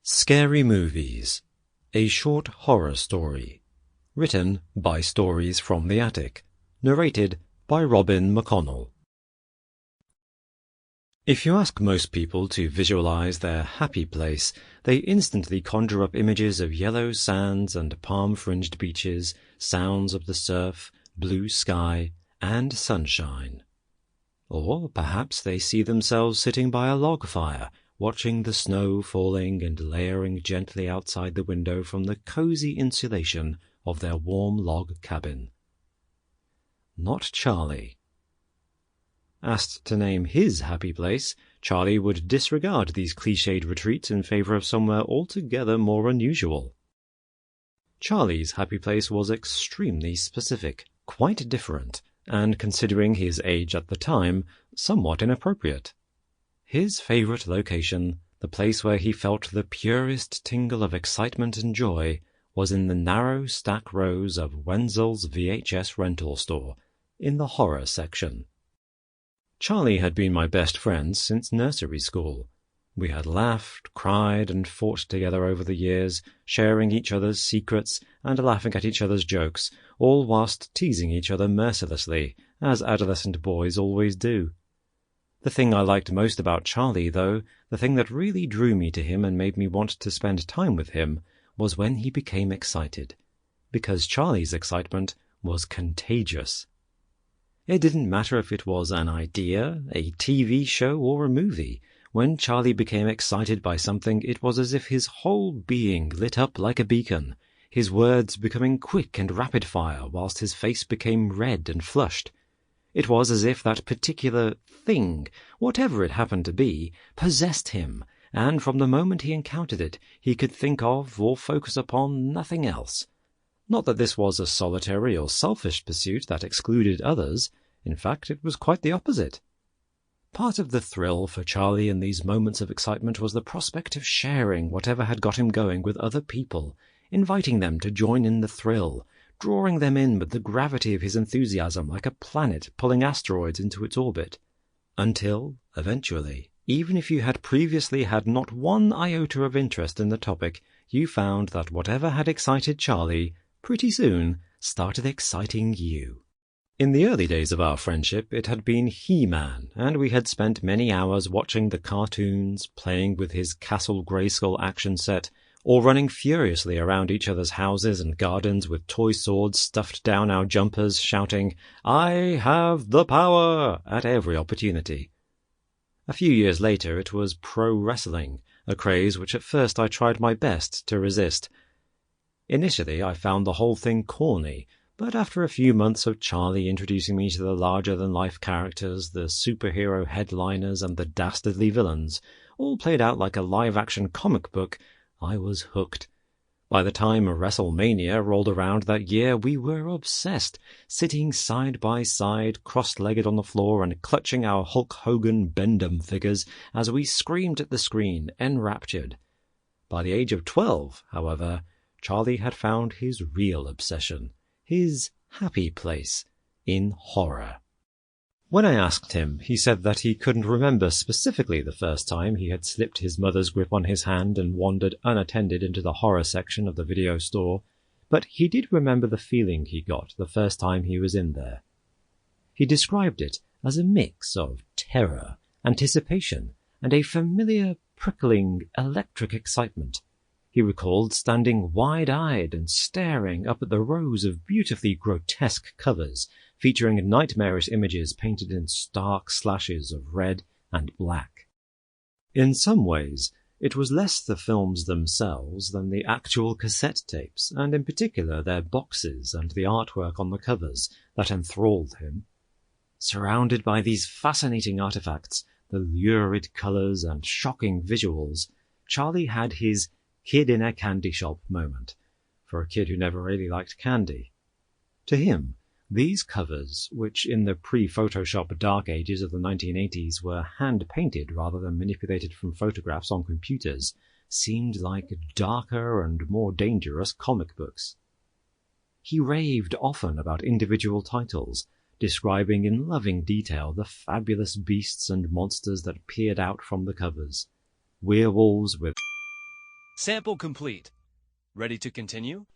Scary Movies, a short horror story, written by Stories from the Attic, narrated by Mcconnell. If you ask most people to visualize their happy place, they instantly conjure up images of yellow sands and palm-fringed beaches, sounds of the surf, blue sky, and sunshine. Or perhaps they see themselves sitting by a log fire, watching the snow falling and layering gently outside the window from the cozy insulation of their warm log cabin. Not Charlie. Asked to name his happy place, Charlie would disregard these cliched retreats in favor of somewhere altogether more unusual. Charlie's happy place was extremely specific, quite different, and considering his age at the time, somewhat inappropriate. His favorite location, the place where he felt the purest tingle of excitement and joy, was in the narrow stack rows of Wenzels VHS Rental Store, in the horror section. Charlie had been my best friend since nursery school. We had laughed, cried, and fought together over the years, sharing each other's secrets and laughing at each other's jokes, all whilst teasing each other mercilessly, as adolescent boys always do. The thing I liked most about Charlie, though, the thing that really drew me to him and made me want to spend time with him, was when he became excited. Because Charlie's excitement was contagious. It didn't matter if it was an idea, a TV show, or a movie. When Charlie became excited by something, it was as if his whole being lit up like a beacon, his words becoming quick and rapid-fire, whilst his face became red and flushed. It was as if that particular thing, whatever it happened to be, possessed him, and from the moment he encountered it, he could think of or focus upon nothing else. Not that this was a solitary or selfish pursuit that excluded others. In fact, it was quite the opposite. Part of the thrill for Charlie in these moments of excitement was the prospect of sharing whatever had got him going with other people, inviting them to join in the thrill, drawing them in with the gravity of his enthusiasm like a planet pulling asteroids into its orbit. Until, eventually, even if you had previously had not one iota of interest in the topic, you found that whatever had excited Charlie, pretty soon, started exciting you. In the early days of our friendship, it had been He-Man, and we had spent many hours watching the cartoons, playing with his Castle Grayskull action set, or running furiously around each other's houses and gardens with toy swords stuffed down our jumpers, shouting, "I have the power!" at every opportunity. A few years later it was pro-wrestling, a craze which at first I tried my best to resist. Initially I found the whole thing corny, but after a few months of Charlie introducing me to the larger-than-life characters, the superhero headliners and the dastardly villains, all played out like a live-action comic book, I was hooked. By the time WrestleMania rolled around that year, we were obsessed, sitting side by side, cross-legged on the floor and clutching our Hulk Hogan Bend-'em figures as we screamed at the screen, enraptured. By the age of 12, however, Charlie had found his real obsession, his happy place, in horror. When I asked him, he said that he couldn't remember specifically the first time he had slipped his mother's grip on his hand and wandered unattended into the horror section of the video store, but he did remember the feeling he got the first time he was in there. He described it as a mix of terror, anticipation, and a familiar, prickling, electric excitement. He recalled standing wide-eyed and staring up at the rows of beautifully grotesque covers, featuring nightmarish images painted in stark slashes of red and black. In some ways, it was less the films themselves than the actual cassette tapes, and in particular their boxes and the artwork on the covers, that enthralled him. Surrounded by these fascinating artifacts, the lurid colours and shocking visuals, Charlie had his kid-in-a-candy-shop moment, for a kid who never really liked candy. To him, these covers, which in the pre-Photoshop dark ages of the 1980s were hand-painted rather than manipulated from photographs on computers, seemed like darker and more dangerous comic books. He raved often about individual titles, describing in loving detail the fabulous beasts and monsters that peered out from the covers. Werewolves with Sample complete. Ready to continue?